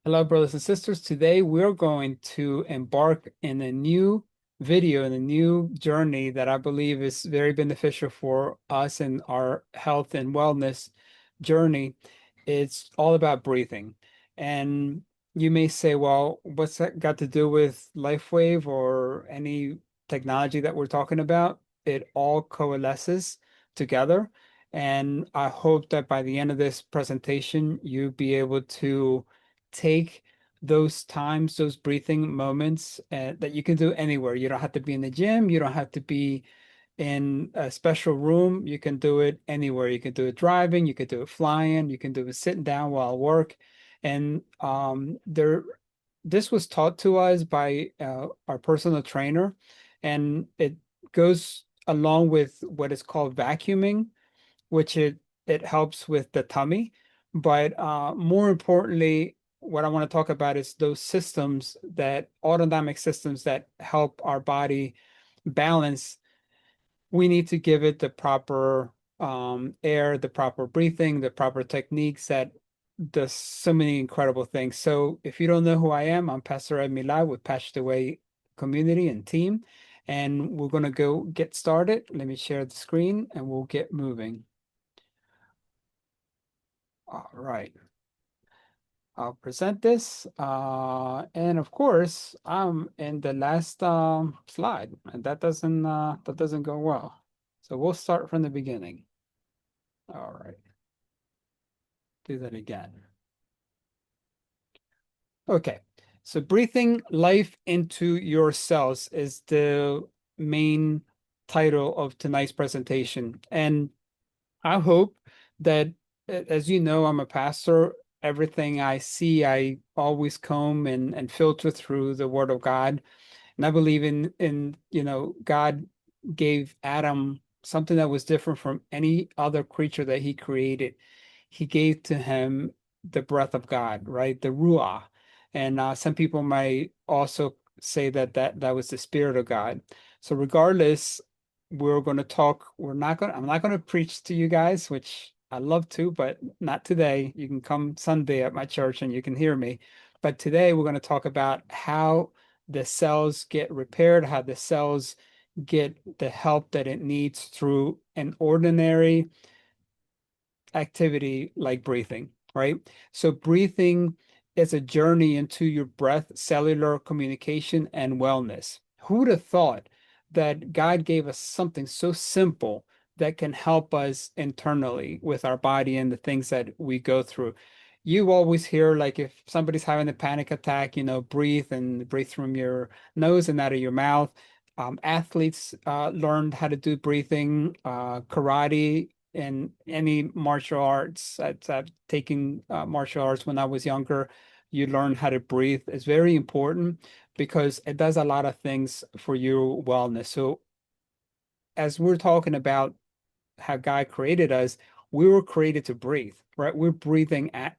Hello, brothers and sisters. Today we're going to embark in a new video and a new journey that I believe is very beneficial for us in our health and wellness journey. It's all about breathing. And you may say, well, what's that got to do with LifeWave or any technology that we're talking about? It all coalesces together. And I hope that by the end of this presentation, you'll be able to take those times, those breathing moments that you can do anywhere. You don't have to be in the gym. You don't have to be in a special room. You can do it anywhere. You can do it driving. You can do it flying. You can do it sitting down while work. And this was taught to us by our personal trainer, and it goes along with what is called vacuuming, which it helps with the tummy. But more importantly, what I want to talk about is those systems that autonomic systems that help our body balance. We need to give it the proper air, the proper breathing, the proper techniques that does so many incredible things. So if you don't know who I am, I'm Pastor Ed Milad with Passed Away Community and Team, and we're going to go get started. Let me share the screen and we'll get moving. All right. I'll present this. And of course, I'm in the last slide, and that doesn't go well. So we'll start from the beginning. All right. Do that again. Okay. So breathing life into your cells is the main title of tonight's presentation. And I hope that, as you know, I'm a pastor. Everything I see, I always comb and filter through the Word of God. And I believe God gave Adam something that was different from any other creature that he created. He gave to him the breath of God, right? The Ruah. And some people might also say that was the Spirit of God. So regardless, I'm not going to preach to you guys, which I love to, but not today. You can come Sunday at my church and you can hear me. But today we're going to talk about how the cells get repaired, how the cells get the help that it needs through an ordinary activity like breathing, right? So breathing is a journey into your breath, cellular communication, and wellness. Who would have thought that God gave us something so simple that can help us internally with our body and the things that we go through? You always hear, like, if somebody's having a panic attack, breathe and breathe from your nose and out of your mouth. Athletes learned how to do breathing, karate, and any martial arts. I've taken martial arts when I was younger. You learn how to breathe. It's very important because it does a lot of things for your wellness. So as we're talking about how God created us, we were created to breathe, right? We're breathing at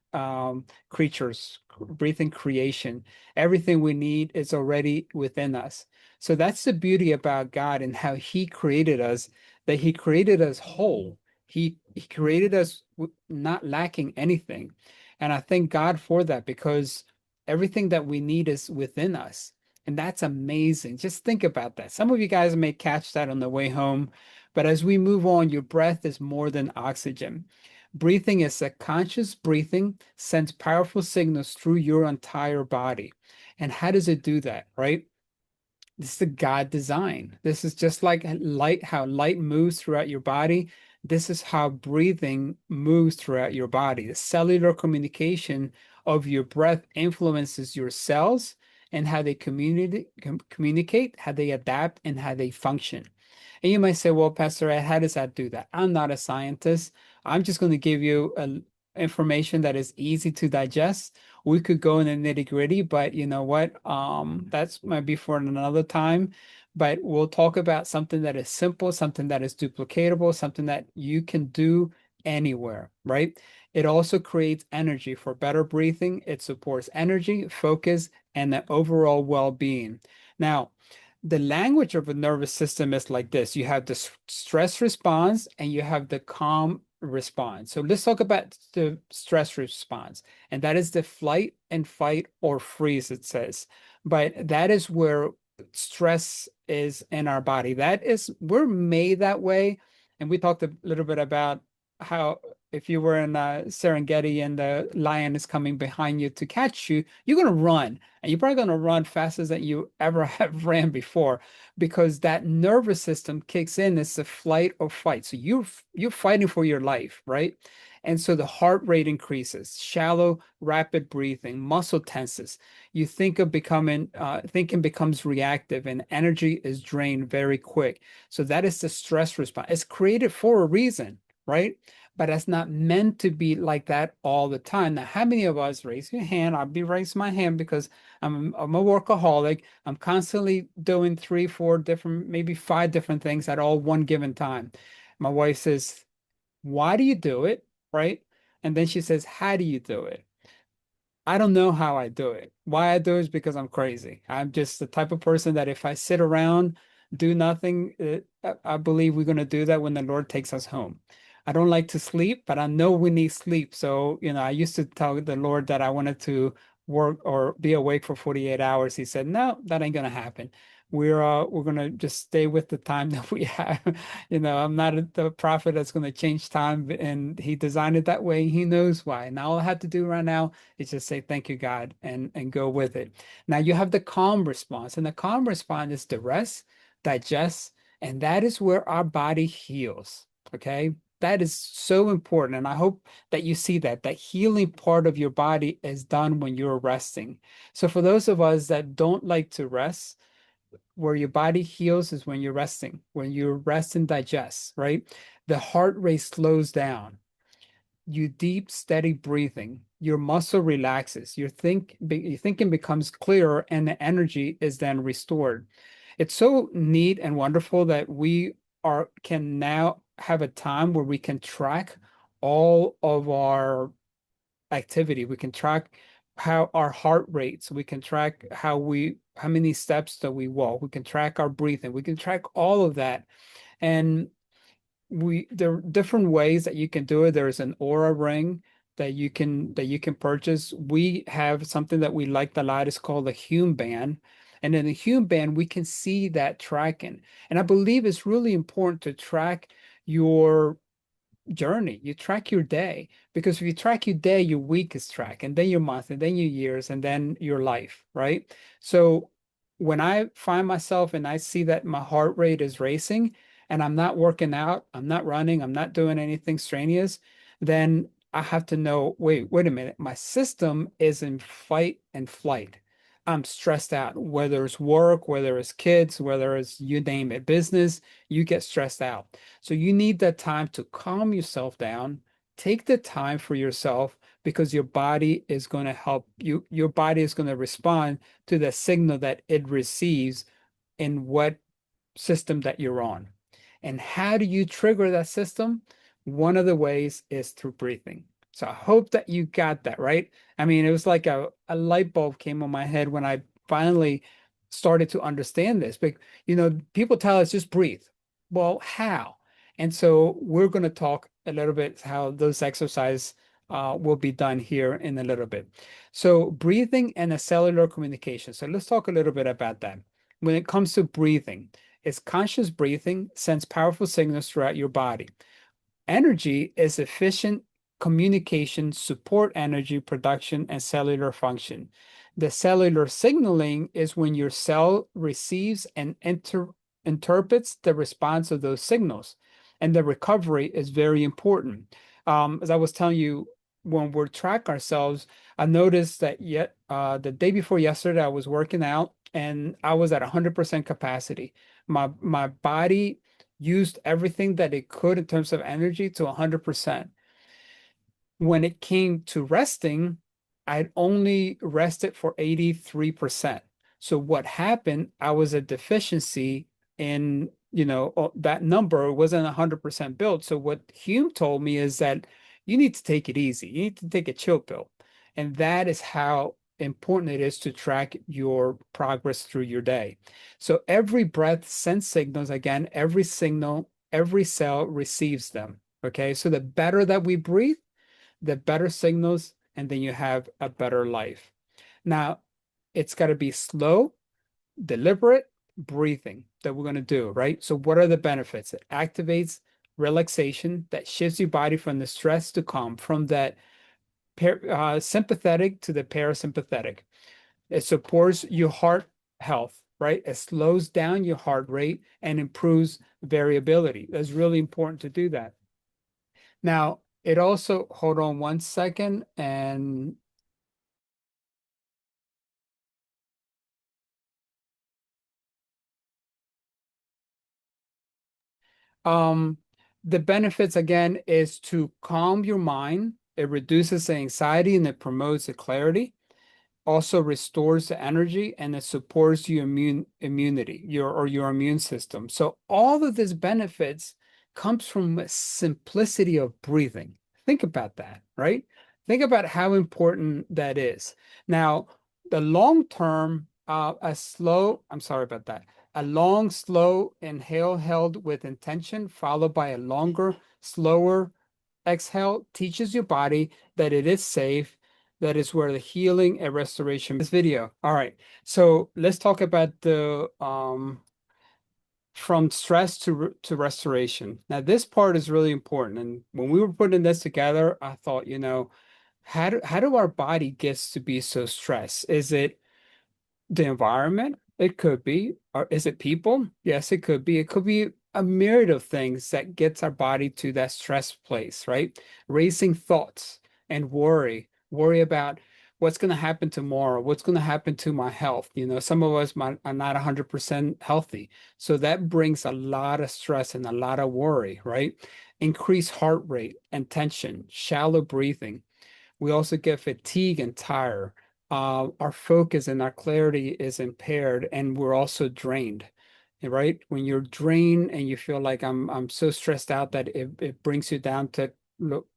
creatures, breathing creation. Everything we need is already within us. So that's the beauty about God and how He created us, that He created us whole. He created us not lacking anything. And I thank God for that because everything that we need is within us. And that's amazing. Just think about that. Some of you guys may catch that on the way home, but as we move on, your breath is more than oxygen. Breathing is a conscious breathing, sends powerful signals through your entire body. And how does it do that, right? This is the God design. This is just like light, how light moves throughout your body. This is how breathing moves throughout your body. The cellular communication of your breath influences your cells and how they communicate, how they adapt, and how they function. And you might say, well, Pastor Ed, how does that do that? I'm not a scientist. I'm just going to give you information that is easy to digest. We could go in the nitty-gritty, but you know what? That's might be for another time. But we'll talk about something that is simple, something that is duplicatable, something that you can do anywhere, right? It also creates energy for better breathing. It supports energy, focus, and the overall well-being. Now, the language of a nervous system is like this. You have the stress response and you have the calm response. So let's talk about the stress response, and that is the flight and fight or freeze, it says. But that is where stress is in our body. That is, we're made that way. And we talked a little bit about how if you were in Serengeti and the lion is coming behind you to catch you, you're going to run. And you're probably going to run faster than you ever have ran before because that nervous system kicks in. It's a flight or fight. So you're fighting for your life, right? And so the heart rate increases, shallow, rapid breathing, muscle tenses. You think of becoming, thinking becomes reactive, and energy is drained very quick. So that is the stress response. It's created for a reason, right? But it's not meant to be like that all the time. Now, how many of us, raise your hand? I'll be raising my hand because I'm a workaholic. I'm constantly doing three, four different, maybe five different things at all one given time. My wife says, why do you do it? Right? And then she says, how do you do it? I don't know how I do it. Why I do it is because I'm crazy. I'm just the type of person that if I sit around, do nothing, I believe we're going to do that when the Lord takes us home. I don't like to sleep, but I know we need sleep. So, I used to tell the Lord that I wanted to work or be awake for 48 hours. He said, no, that ain't going to happen. We're going to just stay with the time that we have. I'm not the prophet that's going to change time, and he designed it that way. He knows why. And all I have to do right now is just say thank you, God, and go with it. Now you have the calm response, and the calm response is to rest, digest, and that is where our body heals. Okay. That is so important. And I hope that you see that healing part of your body is done when you're resting. So for those of us that don't like to rest, where your body heals is when you're resting, when you rest and digest, right? The heart rate slows down, you deep, steady breathing, your muscle relaxes, your thinking becomes clearer, and the energy is then restored. It's so neat and wonderful that we are can now have a time where we can track all of our activity. We can track how our heart rates, we can track how many steps that we walk, we can track our breathing, we can track all of that. And there are different ways that you can do it. There's an aura ring that you can purchase. We have something that we liked a lot. It's called a Hume band. And in the Hume band, we can see that tracking. And I believe it's really important to track your journey. You track your day, because if you track your day, your week is tracked, and then your month, and then your years, and then your life, right? So when I find myself and I see that my heart rate is racing and I'm not working out, I'm not running, I'm not doing anything strenuous, then I have to know, wait a minute, my system is in fight and flight. I'm stressed out, whether it's work, whether it's kids, whether it's you name it, business, you get stressed out. So you need that time to calm yourself down. Take the time for yourself, because your body is going to help you. Your body is going to respond to the signal that it receives in what system that you're on. And how do you trigger that system? One of the ways is through breathing. So I hope that you got that, right? I mean, it was like a light bulb came on my head when I finally started to understand this. But, people tell us just breathe. Well, how? And so we're going to talk a little bit how those exercises will be done here in a little bit. So breathing and a cellular communication. So let's talk a little bit about that. When it comes to breathing, it's conscious breathing sends powerful signals throughout your body. Energy is efficient communication, support energy production, and cellular function. The cellular signaling is when your cell receives and interprets the response of those signals. And the recovery is very important. As I was telling you, when we track ourselves, I noticed that yet the day before yesterday, I was working out and I was at 100% capacity. My body used everything that it could in terms of energy to 100%. When it came to resting, I'd only rested for 83%. So what happened, I was a deficiency in, that number wasn't 100% built. So what Hume told me is that you need to take it easy. You need to take a chill pill. And that is how important it is to track your progress through your day. So every breath sends signals. Again, every signal, every cell receives them. Okay, so the better that we breathe, the better signals, and then you have a better life. Now, it's got to be slow, deliberate breathing that we're going to do, right? So, what are the benefits? It activates relaxation that shifts your body from the stress to calm, from that sympathetic to the parasympathetic. It supports your heart health, right? It slows down your heart rate and improves variability. That's really important to do that. Now, it also, hold on one second, and um, the benefits again is to calm your mind. It reduces the anxiety and it promotes the clarity. Also restores the energy and it supports your immunity, your immune system. So all of these benefits comes from a simplicity of breathing. Think about that, right? Think about how important that is. Now, the long term, I'm sorry about that. A long, slow inhale held with intention, followed by a longer, slower exhale, teaches your body that it is safe. That is where the healing and restoration this video. All right. So let's talk about the from stress to restoration. Now this part is really important. And when we were putting this together, I thought, how do our body gets to be so stressed? Is it the environment? It could be. Or is it people? Yes, it could be. It could be a myriad of things that gets our body to that stress place, right? Racing thoughts and worry about what's going to happen tomorrow, what's going to happen to my health. Some of us are not 100% healthy. So that brings a lot of stress and a lot of worry, right? Increased heart rate and tension, shallow breathing. We also get fatigue and tired. Our focus and our clarity is impaired, and we're also drained. Right? When you're drained and you feel like I'm so stressed out that it brings you down to look,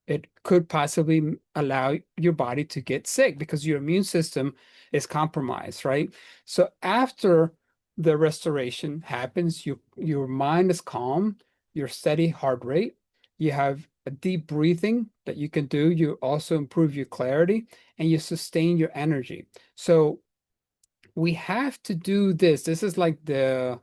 it could possibly allow your body to get sick because your immune system is compromised, right? So after the restoration happens, your mind is calm, your steady heart rate, you have a deep breathing that you can do. You also improve your clarity and you sustain your energy. So we have to do this. This is like the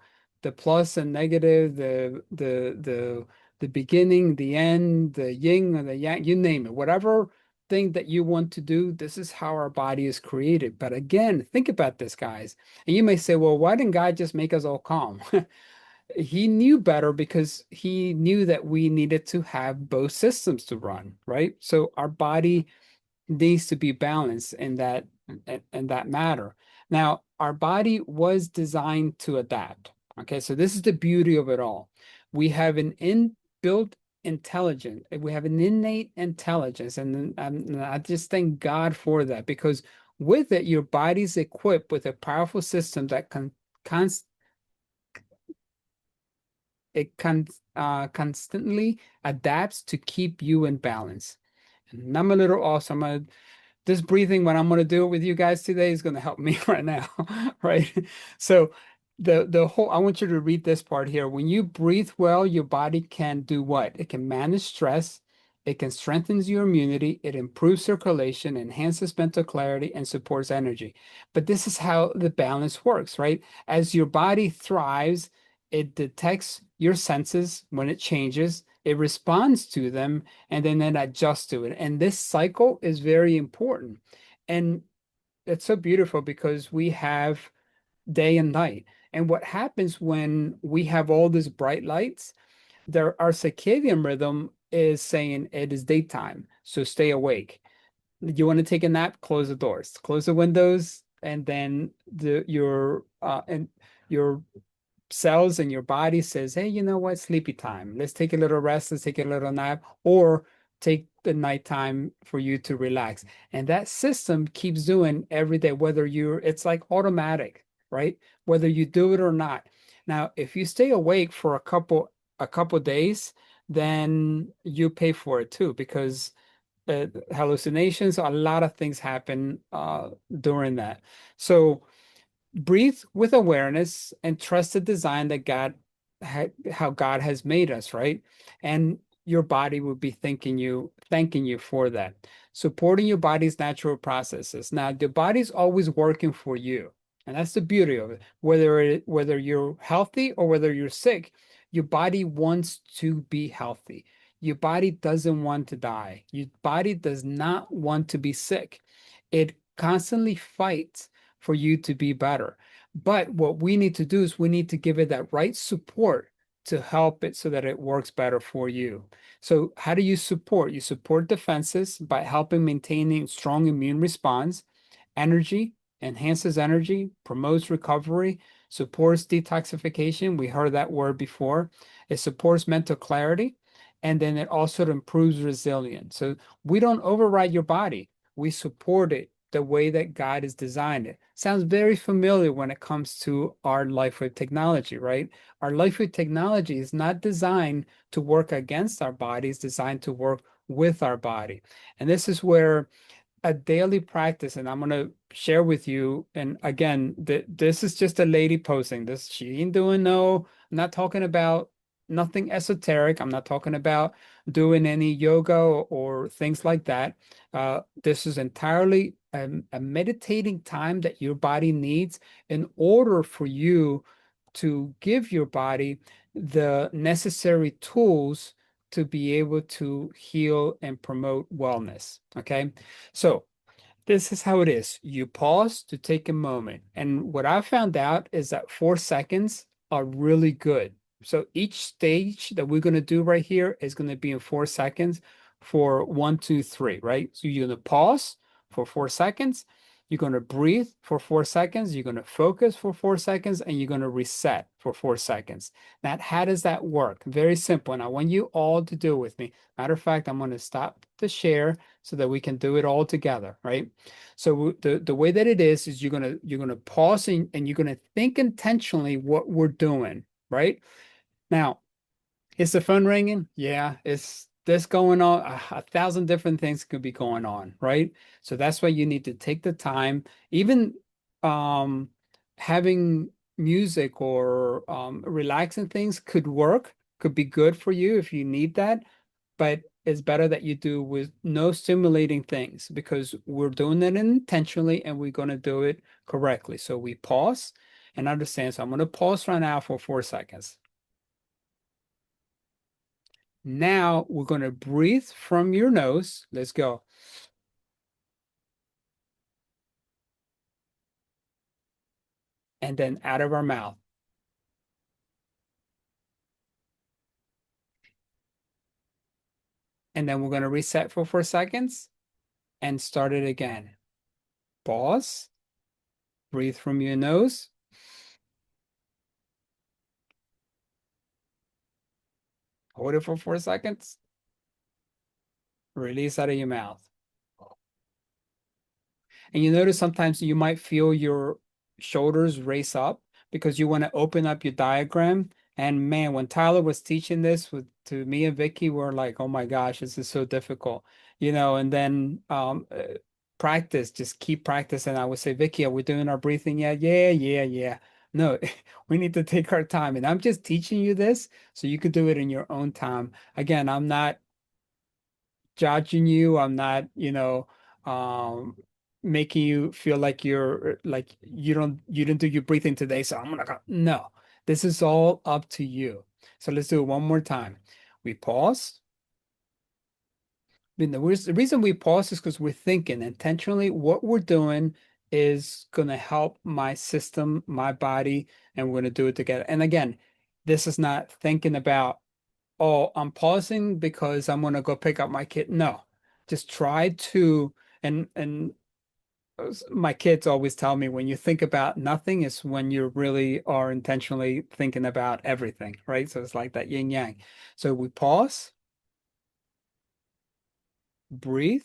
plus and negative, the beginning, the end, the yin or the yang, you name it. Whatever thing that you want to do, this is how our body is created. But again, think about this, guys. And you may say, well, why didn't God just make us all calm? He knew better because he knew that we needed to have both systems to run, right? So our body needs to be balanced in that matter. Now, our body was designed to adapt. Okay, so this is the beauty of it all. We have an inbuilt intelligence. We have an innate intelligence, and I just thank God for that because with it, your body's equipped with a powerful system that const it can constantly adapts to keep you in balance. And I'm a little off, so this breathing, what I'm going to do with you guys today is going to help me right now, right? So the whole, I want you to read this part here. When you breathe well, your body can do what? It can manage stress, it can strengthen your immunity, it improves circulation, enhances mental clarity, and supports energy. But this is how the balance works, right? As your body thrives, it detects your senses when it changes, it responds to them, and then it adjusts to it. And this cycle is very important. And it's so beautiful because we have day and night. And what happens when we have all these bright lights, our circadian rhythm is saying it is daytime, so stay awake. You want to take a nap, close the doors, close the windows, and then your cells in your body says, hey, you know what, sleepy time. Let's take a little rest, let's take a little nap, or take the nighttime for you to relax. And that system keeps doing every day, it's like automatic, right? Whether you do it or not. Now, if you stay awake for a couple days, then you pay for it too, because hallucinations, a lot of things happen during that. So breathe with awareness and trust the design that how God has made us, right? And your body will be thanking you for that. Supporting your body's natural processes. Now, the body's always working for you. And that's the beauty of it. Whether you're healthy or whether you're sick, your body wants to be healthy. Your body doesn't want to die. Your body does not want to be sick. It constantly fights for you to be better. But what we need to do is we need to give it that right support to help it so that it works better for you. So how do you support? You support defenses by helping maintaining strong immune response, energy, enhances energy, promotes recovery, supports detoxification. We heard that word before. It supports mental clarity, and then it also improves resilience. So we don't override your body. We support it the way that God has designed it. Sounds very familiar when it comes to our life with technology, right? Our life with technology is not designed to work against our body, it's designed to work with our body. And this is where a daily practice, and I'm going to share with you. And again, this is just a lady posting this. She ain't doing no, I'm not talking about nothing esoteric. I'm not talking about doing any yoga or things like that. This is entirely a meditating time that your body needs in order for you to give your body the necessary tools to be able to heal and promote wellness. Okay. So this is how it is. You pause to take a moment. And what I found out is that 4 seconds are really good. So each stage that we're going to do right here is going to be in 4 seconds for one, two, three, right? So you're going to pause for 4 seconds. You're going to breathe for 4 seconds. You're going to focus for 4 seconds and you're going to reset for 4 seconds. Now, how does that work? Very simple. And I want you all to do it with me. Matter of fact, I'm going to stop the share so that we can do it all together, right? So the way that it is you're gonna pause and you're gonna think intentionally what we're doing, right? Now, is the phone ringing? Yeah. Is this going on? A thousand different things could be going on, right? So that's why you need to take the time. Even um, having music or relaxing things could work, could be good for you if you need that. But it's better that you do with no stimulating things because we're doing it intentionally and we're going to do it correctly. So we pause and understand. So I'm going to pause right now for 4 seconds. Now we're going to breathe from your nose. Let's go. And then out of our mouth. And then we're going to reset for 4 seconds and start it again. Pause, breathe from your nose, hold it for 4 seconds, release out of your mouth. And you notice sometimes you might feel your shoulders race up because you want to open up your diagram. And man, when Tyler was teaching this to me and Vicky, we're like, oh my gosh, this is so difficult, and then practice, just keep practicing. I would say, Vicky, are we doing our breathing yet? Yeah, yeah, yeah. No, we need to take our time. And I'm just teaching you this so you could do it in your own time. Again, I'm not judging you. I'm not, making you feel like you're like you didn't do your breathing today, so I'm gonna go. No, this is all up to you. So let's do it one more time. We pause. The reason we pause is because we're thinking intentionally what we're doing is gonna help my system, my body, and we're gonna do it together. And again, this is not thinking about, oh, I'm pausing because I'm gonna go pick up my kid. No, just try to, and my kids always tell me when you think about nothing is when you really are intentionally thinking about everything, right? So it's like that yin yang. So we pause, breathe,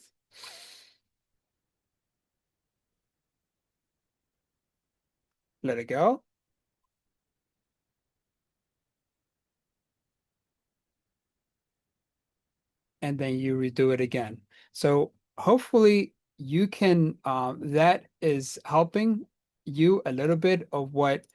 let it go, and then you redo it again. So hopefully you can, that is helping you a little bit of what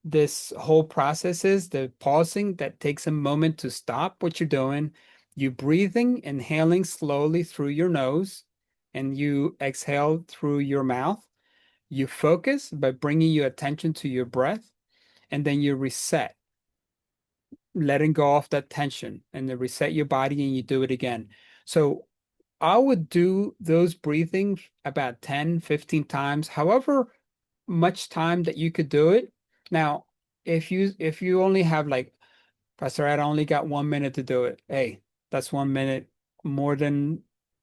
this whole process is, the pausing that takes a moment to stop what you're doing. You breathing, inhaling slowly through your nose, and you exhale through your mouth. You focus by bringing your attention to your breath, and then you reset, letting go of that tension, and then reset your body, and you do it again. So I would do those breathing about 10, 15 times, however much time that you could do it. Now, if you only have like, Pastor Ed, I only got 1 minute to do it. Hey, that's 1 minute more than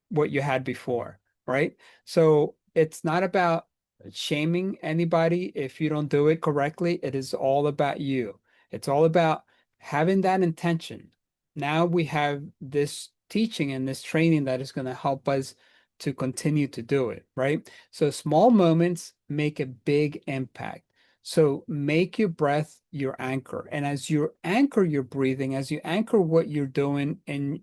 what you had before, right? So it's not about shaming anybody if you don't do it correctly. It is all about you. It's all about having that intention. Now we have this teaching and this training that is going to help us to continue to do it, right? So small moments make a big impact. So make your breath your anchor. And as you anchor your breathing, as you anchor what you're doing in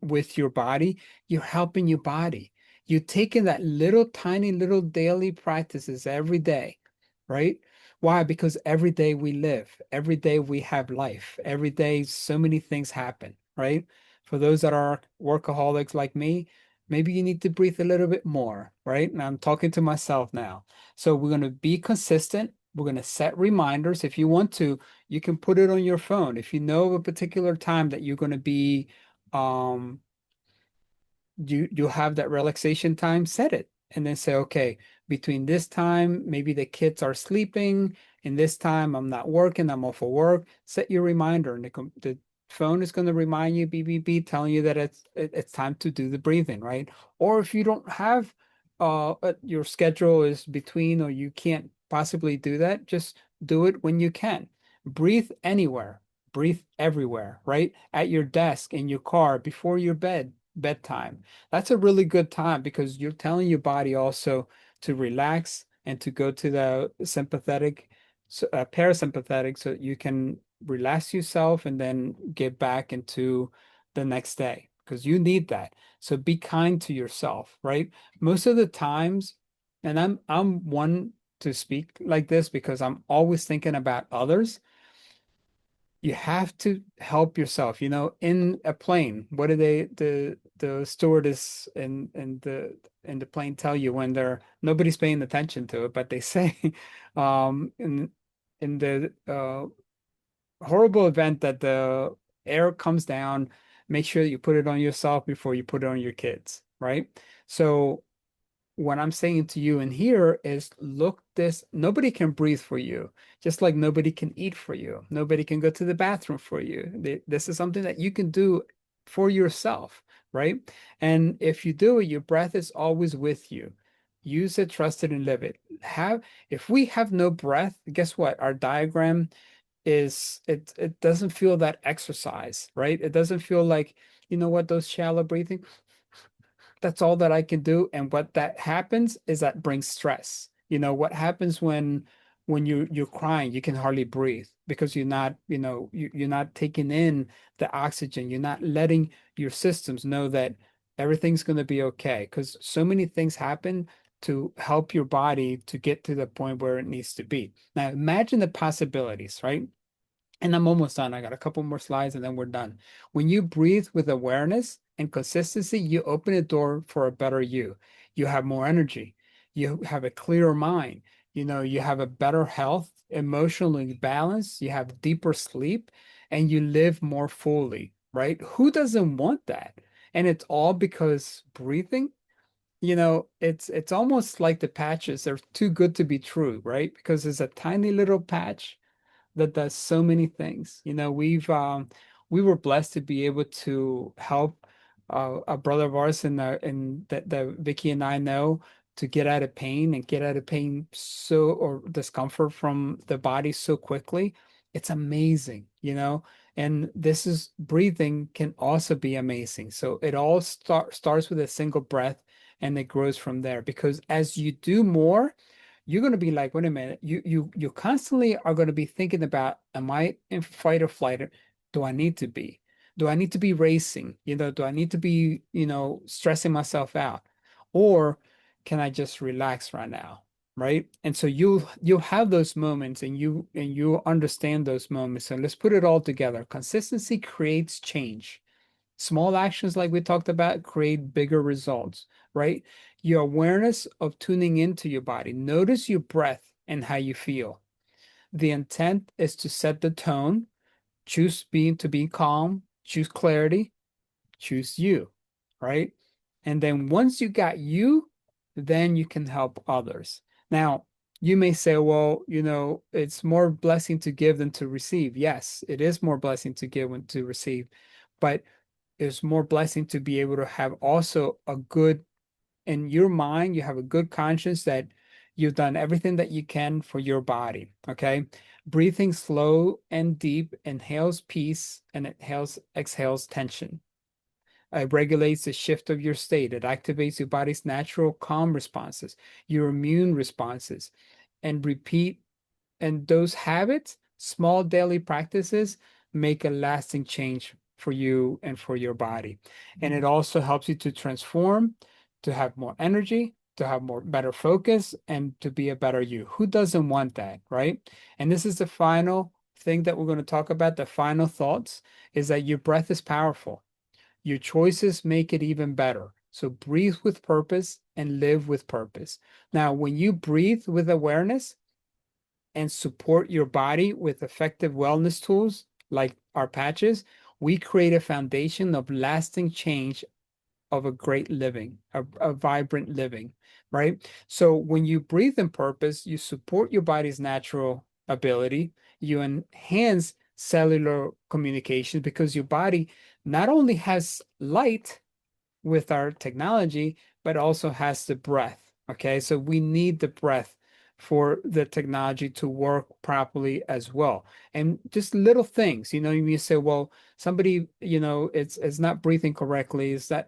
with your body, you're helping your body. You're taking that little tiny little daily practices every day, right? Why? Because every day we live, every day we have life, every day so many things happen, right? For those that are workaholics like me, maybe you need to breathe a little bit more, right? And I'm talking to myself now. So we're going to be consistent. We're going to set reminders. If you want to, you can put it on your phone. If you know a particular time that you're going to be um you have that relaxation time, set it and then say, okay, between this time, maybe the kids are sleeping, and this time I'm not working, I'm off of work. Set your reminder, and the phone is going to remind you, beep, beep, beep, telling you that it's time to do the breathing, right? Or if you don't have your schedule is between, or you can't possibly do that, just do it when you can. Breathe anywhere, breathe everywhere, right? At your desk, in your car, before your bedtime. That's a really good time because you're telling your body also to relax and to go to the sympathetic, parasympathetic, so you can relax yourself and then get back into the next day because you need that. So be kind to yourself, right? Most of the times, and I'm one to speak like this because I'm always thinking about others. You have to help yourself. In a plane, what do the stewardess in the plane tell you when nobody's paying attention to it, but they say, in the horrible event that the air comes down, make sure you put it on yourself before you put it on your kids, right? So what I'm saying to you in here is look, this nobody can breathe for you, just like nobody can eat for you. Nobody can go to the bathroom for you. This is something that you can do for yourself, right? And if you do it, your breath is always with you. Use it, trust it, and live it. If we have no breath, guess what? Our diagram it doesn't feel that exercise, right? It doesn't feel like, what, those shallow breathing, that's all that I can do. And what that happens is that brings stress. What happens when you're crying, you can hardly breathe because you're not taking in the oxygen. You're not letting your systems know that everything's going to be okay. Because so many things happen to help your body to get to the point where it needs to be. Now imagine the possibilities, right? And I'm almost done. I got a couple more slides and then we're done. When you breathe with awareness and consistency, you open a door for a better you. You have more energy. You have a clearer mind. You have a better health, emotionally balanced. You have deeper sleep and you live more fully, right? Who doesn't want that? And it's all because breathing, it's almost like the patches. They're too good to be true, right? Because there's a tiny little patch that does so many things. We were blessed to be able to help a brother of ours in that Vicky and I know, to get out of pain and get out of pain, or discomfort from the body so quickly. It's amazing. And this is breathing can also be amazing. So it all starts with a single breath and it grows from there because as you do more, you're going to be like, wait a minute, you constantly are going to be thinking about, am I in fight or flight? Do I need to be? Do I need to be racing? Do I need to be, stressing myself out? Or can I just relax right now? Right. And so you'll have those moments and you understand those moments. So let's put it all together. Consistency creates change. Small actions, like we talked about, create bigger results, right? Your awareness of tuning into your body. Notice your breath and how you feel. The intent is to set the tone, choose being to be calm, choose clarity, choose you, right? And then once you got you, then you can help others. Now, you may say, well, it's more blessing to give than to receive. Yes, it is more blessing to give than to receive, but it's more blessing to be able to have also a good, in your mind, you have a good conscience that you've done everything that you can for your body. Okay. Breathing slow and deep inhales peace and exhales tension. It regulates the shift of your state. It activates your body's natural calm responses, your immune responses, and repeat. And those habits, small daily practices, make a lasting change for you and for your body. And it also helps you to transform, to have more energy, to have more better focus, and to be a better you. Who doesn't want that, right? And this is the final thing that we're going to talk about. The final thoughts is that your breath is powerful. Your choices make it even better. So breathe with purpose and live with purpose. Now, when you breathe with awareness and support your body with effective wellness tools like our patches, we create a foundation of lasting change, of a great living, a vibrant living, right? So when you breathe in purpose, you support your body's natural ability, you enhance cellular communication because your body not only has light with our technology, but also has the breath. Okay, so we need the breath for the technology to work properly as well. And just little things, you say, well, somebody, it's not breathing correctly. Is that,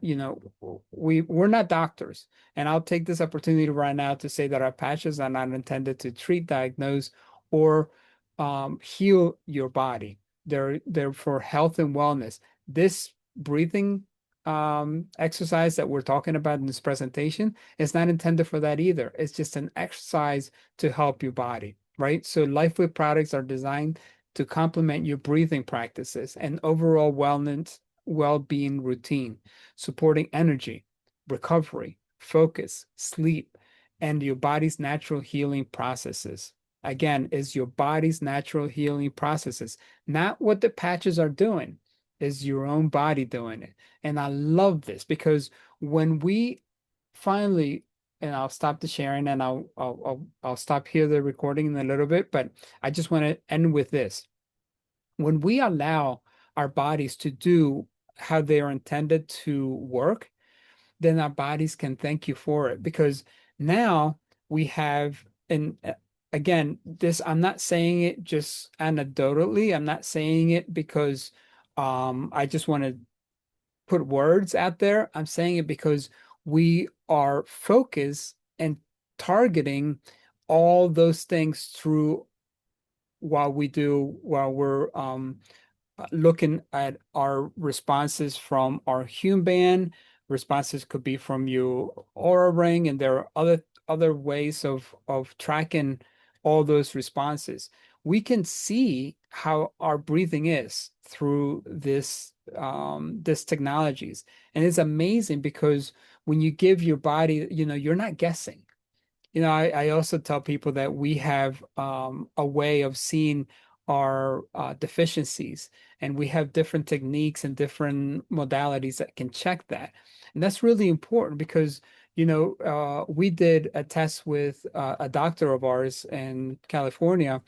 we're not doctors. And I'll take this opportunity right now to say that our patches are not intended to treat, diagnose, or heal your body. They're for health and wellness. This breathing exercise that we're talking about in this presentation is not intended for that either. It's just an exercise to help your body, right? So LifeWave products are designed to complement your breathing practices and overall wellness, well-being routine, supporting energy, recovery, focus, sleep, and your body's natural healing processes. Again, is your body's natural healing processes, not what the patches are doing, is your own body doing it. And I love this because when we finally, and I'll stop the sharing and I'll stop here the recording in a little bit, but I just want to end with this. When we allow our bodies to do how they are intended to work, then our bodies can thank you for it because now we have, and again, this, I'm not saying it just anecdotally. I'm not saying it because I just want to put words out there. I'm saying it because we are focused and targeting all those things through while we're looking at our responses from our home band. Responses could be from your aura ring, and there are other ways of tracking all those responses. We can see how our breathing is through this technologies, and it's amazing because when you give your body, you're not guessing. I also tell people that we have a way of seeing our deficiencies, and we have different techniques and different modalities that can check that. And that's really important because, we did a test with a doctor of ours in California.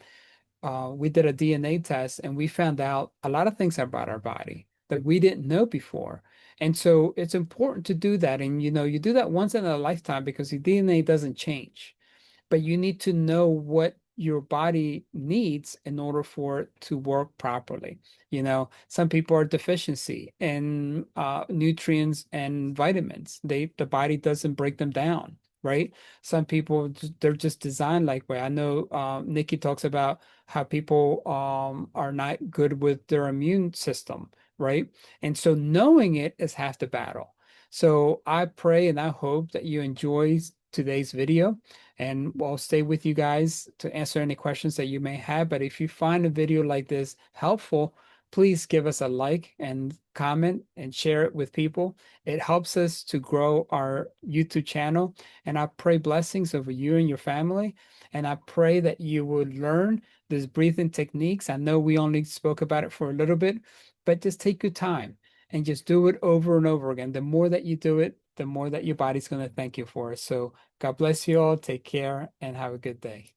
We did a DNA test and we found out a lot of things about our body that we didn't know before. And so it's important to do that. And you do that once in a lifetime because your DNA doesn't change, but you need to know what your body needs in order for it to work properly. Some people are deficiency in nutrients and vitamins. The body doesn't break them down, right? Some people, they're just designed like way. I know Nikki talks about how people are not good with their immune system, right? And so knowing it is half the battle. So I pray and I hope that you enjoy today's video, and I'll stay with you guys to answer any questions that you may have. But if you find a video like this helpful, please give us a like and comment and share it with people. It helps us to grow our YouTube channel. And I pray blessings over you and your family. And I pray that you would learn these breathing techniques. I know we only spoke about it for a little bit, but just take your time and just do it over and over again. The more that you do it, the more that your body's going to thank you for it. So God bless you all. Take care and have a good day.